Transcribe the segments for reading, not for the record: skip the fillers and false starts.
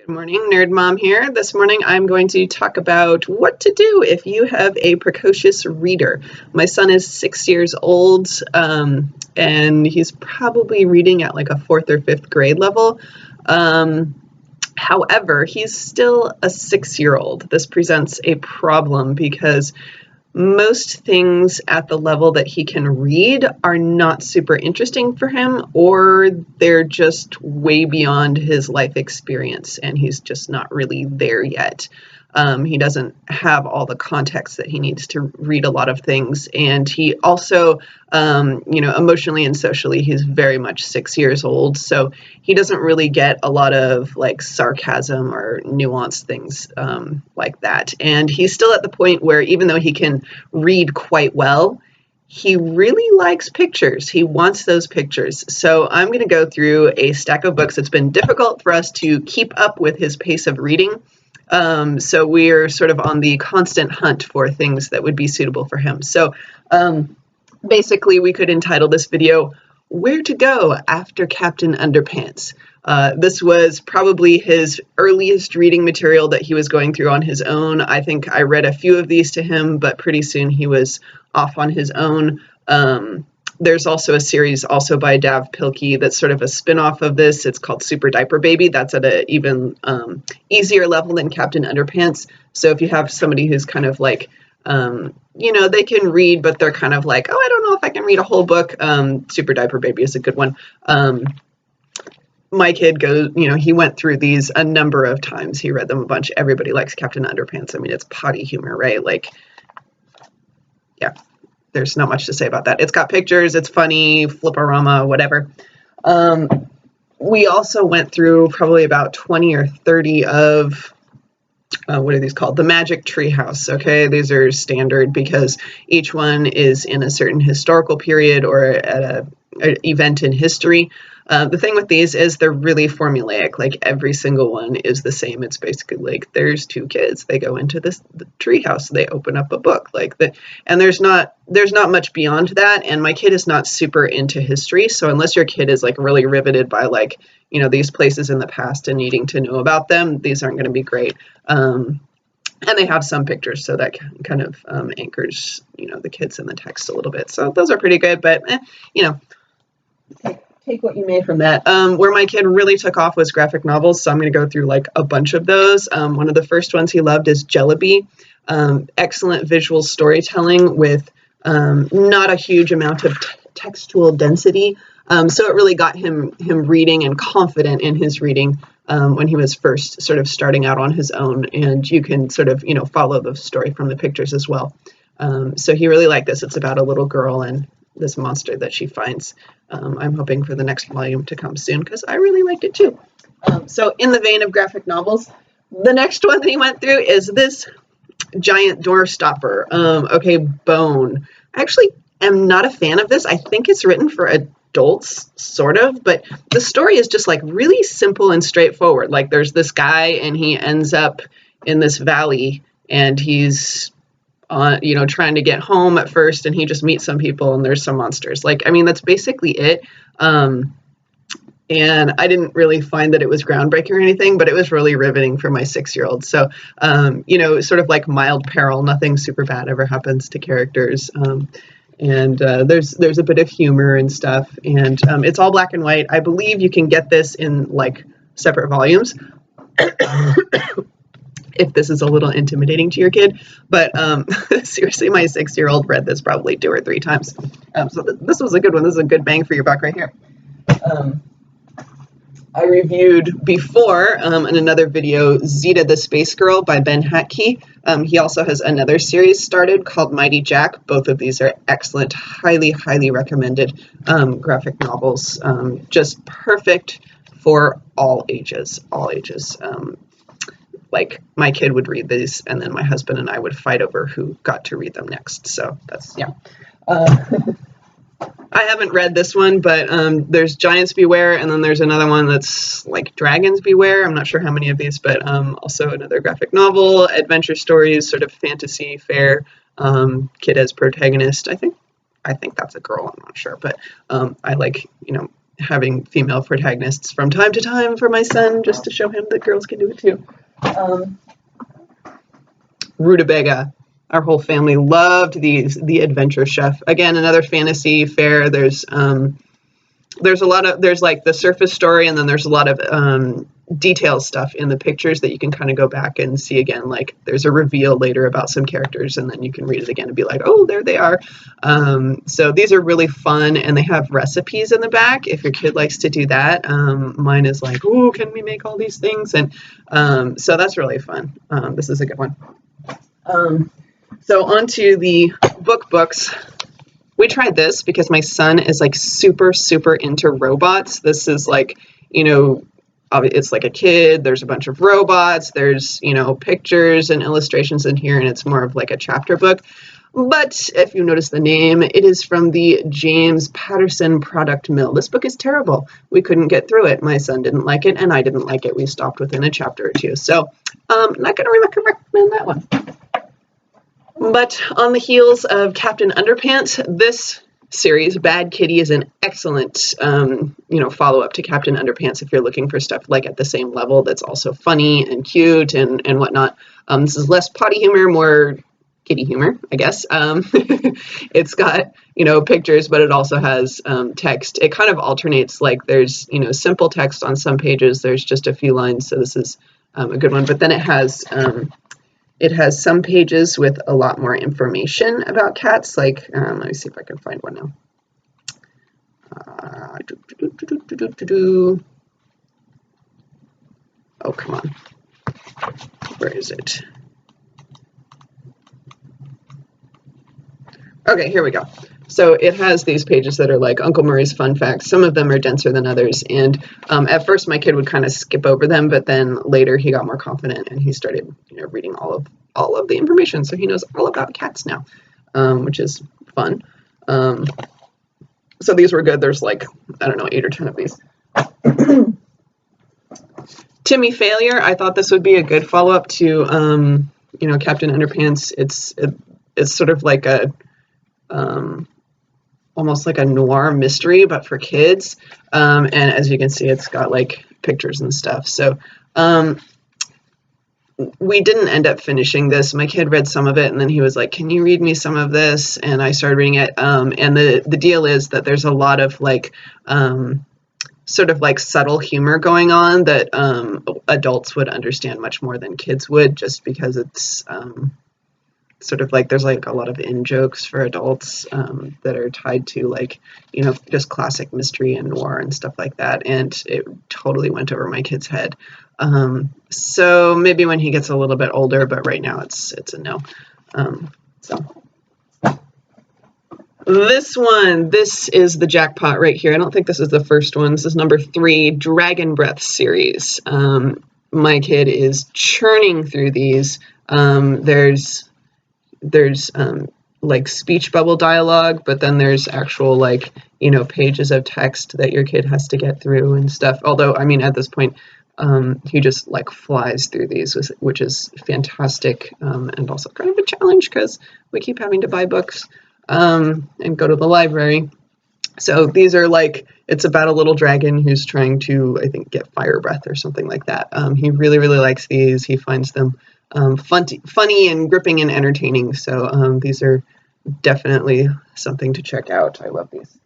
Good morning, Nerd Mom here. This morning I'm going to talk about what to do if you have a precocious reader. My son is 6 years old, and he's probably reading at like a 4th or 5th grade level. However, he's still a 6-year-old. This presents a problem because most things at the level that he can read are not super interesting for him, or they're just way beyond his life experience and he's just not really there yet. He doesn't have all the context that he needs to read a lot of things, and he also, emotionally and socially, he's very much 6 years old, so he doesn't really get a lot of like sarcasm or nuanced things like that. And he's still at the point where even though he can read quite well, he really likes pictures. He wants those pictures. So I'm going to go through a stack of books. It's been difficult for us to keep up with his pace of reading. So we're sort of on the constant hunt for things that would be suitable for him. So basically we could entitle this video, Where to Go After Captain Underpants. This was probably his earliest reading material that he was going through on his own. I think I read a few of these to him, but pretty soon he was off on his own. There's also a series also by Dav Pilkey that's sort of a spin-off of this. It's called Super Diaper Baby. That's at an even easier level than Captain Underpants. So if you have somebody who's kind of like, they can read, but they're kind of like, oh, I don't know if I can read a whole book. Super Diaper Baby is a good one. My kid goes, he went through these a number of times. He read them a bunch. Everybody likes Captain Underpants. I mean, it's potty humor, right? Like, yeah. There's not much to say about that. It's got pictures, it's funny, flip-a-rama, whatever. We also went through probably about 20 or 30 of, what are these called? The Magic Treehouse, okay? These are standard because each one is in a certain historical period or at an event in history. The thing with these is they're really formulaic. Like every single one is the same. It's basically like there's two kids. They go into the treehouse. They open up a book and there's not much beyond that. And my kid is not super into history, so unless your kid is like really riveted by like these places in the past and needing to know about them, these aren't going to be great. And they have some pictures, so that kind of anchors the kids in the text a little bit. So those are pretty good, but take what you may from that. Where my kid really took off was graphic novels, so I'm going to go through like a bunch of those. One of the first ones he loved is Jellaby. Excellent visual storytelling with not a huge amount of textual density. So it really got him reading and confident in his reading when he was first sort of starting out on his own. And you can sort of, follow the story from the pictures as well. So he really liked this. It's about a little girl and this monster that she finds. I'm hoping for the next volume to come soon because I really liked it too. So in the vein of graphic novels, the next one that he went through is this giant door stopper. Okay, Bone. I actually am not a fan of this. I think it's written for adults, sort of, but the story is just like really simple and straightforward. Like there's this guy and he ends up in this valley and he's trying to get home at first, and he just meets some people and there's some monsters. Like, I mean, that's basically it. And I didn't really find that it was groundbreaking or anything, but it was really riveting for my 6-year-old. So, sort of like mild peril, nothing super bad ever happens to characters. And there's a bit of humor and stuff, and it's all black and white. I believe you can get this in like separate volumes. If this is a little intimidating to your kid, but seriously, my 6-year-old read this probably 2 or 3 times. So this was a good one. This is a good bang for your buck right here. I reviewed before in another video, Zita the Spacegirl by Ben Hatke. He also has another series started called Mighty Jack. Both of these are excellent, highly, highly recommended graphic novels. Just perfect for all ages, like my kid would read these and then my husband and I would fight over who got to read them next. So that's, yeah. I haven't read this one, but there's Giants Beware, and then there's another one that's like Dragons Beware. I'm not sure how many of these, but also another graphic novel, adventure stories, sort of fantasy fair, kid as protagonist. I think that's a girl, I'm not sure, but I like, having female protagonists from time to time for my son, just to show him that girls can do it too. Rutabaga. Our whole family loved these. The Adventure Chef. Again, another fantasy fair. There's like the surface story, and then there's a lot of detail stuff in the pictures that you can kind of go back and see again. Like there's a reveal later about some characters, and then you can read it again and be like, oh, there they are. So these are really fun, and they have recipes in the back if your kid likes to do that. Mine is like, oh, can we make all these things? And so that's really fun. This is a good one. So onto the books. We tried this because my son is like super, super into robots. This is like, it's like a kid. There's a bunch of robots. There's, pictures and illustrations in here, and it's more of like a chapter book. But if you notice the name, it is from the James Patterson product mill. This book is terrible. We couldn't get through it. My son didn't like it, and I didn't like it. We stopped within a chapter or two. So I'm not going to recommend that one. But on the heels of Captain Underpants, this series, Bad Kitty, is an excellent, follow-up to Captain Underpants if you're looking for stuff like at the same level that's also funny and cute and whatnot. This is less potty humor, more kitty humor, I guess. It's got, pictures, but it also has text. It kind of alternates, like there's, simple text on some pages. There's just a few lines, so this is a good one. But then it has some pages with a lot more information about cats. Like, let me see if I can find one now. Oh, come on. Where is it? Okay, here we go. So it has these pages that are like Uncle Murray's fun facts. Some of them are denser than others. And at first my kid would kind of skip over them, but then later he got more confident and he started, reading all of the information. So he knows all about cats now, which is fun. So these were good. There's like, I don't know, 8 or 10 of these. Timmy Failure. I thought this would be a good follow-up to, Captain Underpants. It's sort of like a, almost like a noir mystery, but for kids. And as you can see, it's got like pictures and stuff. So we didn't end up finishing this. My kid read some of it, and then he was like, can you read me some of this? And I started reading it. And the deal is that there's a lot of like sort of like subtle humor going on that adults would understand much more than kids would, just because it's sort of like there's like a lot of in-jokes for adults that are tied to like, just classic mystery and noir and stuff like that. And it totally went over my kid's head. So maybe when he gets a little bit older, but right now it's a no. This is the jackpot right here. I don't think this is the first one. This is number 3, Dragonbreath series. My kid is churning through these. There's like speech bubble dialogue, but then there's actual like, pages of text that your kid has to get through and stuff. Although, I mean, at this point, he just like flies through these, which is fantastic, and also kind of a challenge because we keep having to buy books and go to the library. So these are like, it's about a little dragon who's trying to, I think, get fire breath or something like that. He really, really likes these. He finds them funny and gripping and entertaining. So these are definitely something to check out. I love these.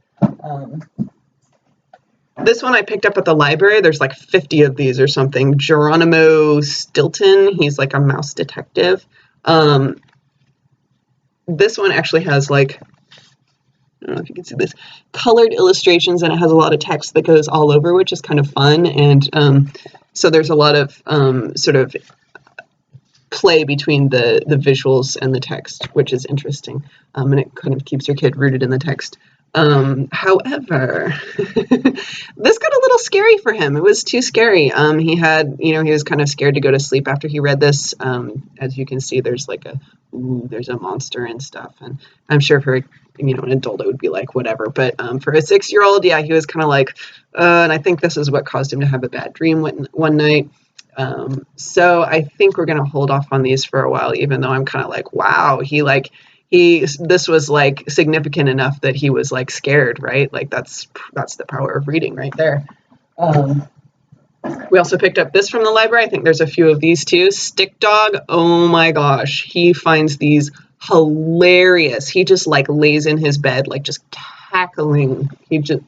This one I picked up at the library. There's like 50 of these or something. Geronimo Stilton. He's like a mouse detective. This one actually has like, I don't know if you can see this, colored illustrations, and it has a lot of text that goes all over, which is kind of fun. And so there's a lot of sort of play between the visuals and the text, which is interesting. And it kind of keeps your kid rooted in the text. However, this got a little scary for him. It was too scary. He was kind of scared to go to sleep after he read this. As you can see, there's like there's a monster and stuff. And I'm sure for, an adult, it would be like, whatever. But for a 6-year-old, yeah, he was kind of like, and I think this is what caused him to have a bad dream one night. So I think we're going to hold off on these for a while, even though I'm kind of like, wow, he this was like significant enough that he was like scared, right? Like that's the power of reading right there. We also picked up this from the library. I think there's a few of these too. Stick Dog, oh my gosh, he finds these hilarious. He just like lays in his bed like just cackling.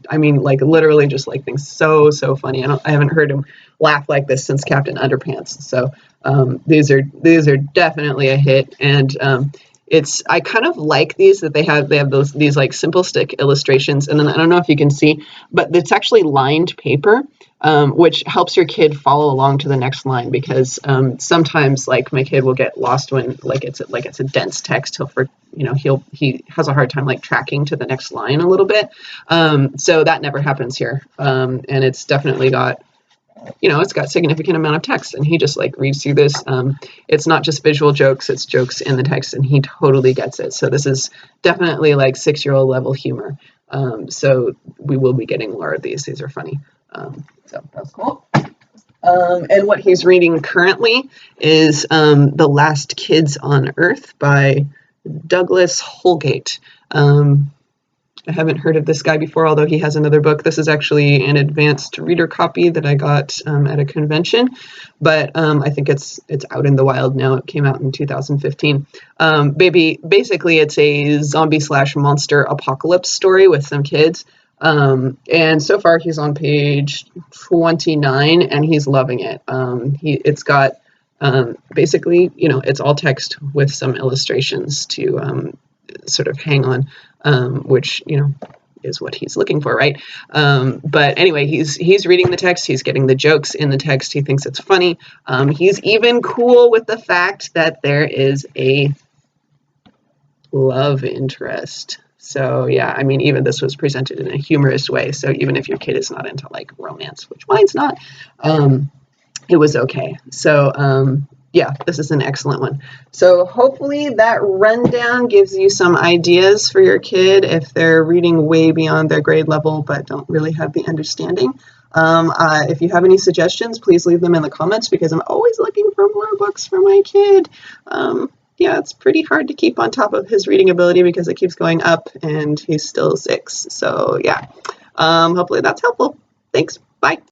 I mean, like literally just like things so funny. I haven't heard him laugh like this since Captain Underpants. So these are definitely a hit. And I kind of like these, that they have these like simple stick illustrations, and then I don't know if you can see, but it's actually lined paper, which helps your kid follow along to the next line, because sometimes like my kid will get lost when it's a dense text. He has a hard time like tracking to the next line a little bit. So that never happens here, and it's definitely got, it's got significant amount of text, and he just like reads through this. It's not just visual jokes, it's jokes in the text, and he totally gets it. So this is definitely like 6-year-old level humor. So we will be getting more of these. These are funny. So that's cool. And what he's reading currently is The Last Kids on Earth by Douglas Holgate. I haven't heard of this guy before, although he has another book. This is actually an advanced reader copy that I got at a convention, but I think it's out in the wild now. It came out in 2015. Basically, it's a zombie/monster apocalypse story with some kids. And so far he's on page 29 and he's loving it. It's got basically, it's all text with some illustrations to sort of hang on, which, is what he's looking for, right? But anyway, he's reading the text, he's getting the jokes in the text, he thinks it's funny. He's even cool with the fact that there is a love interest. So yeah, I mean, even this was presented in a humorous way. So even if your kid is not into like romance, which mine's not, it was okay. So yeah, this is an excellent one. So hopefully that rundown gives you some ideas for your kid if they're reading way beyond their grade level but don't really have the understanding. If you have any suggestions, please leave them in the comments, because I'm always looking for more books for my kid. Yeah, it's pretty hard to keep on top of his reading ability because it keeps going up and he's still 6. So yeah, hopefully that's helpful. Thanks. Bye.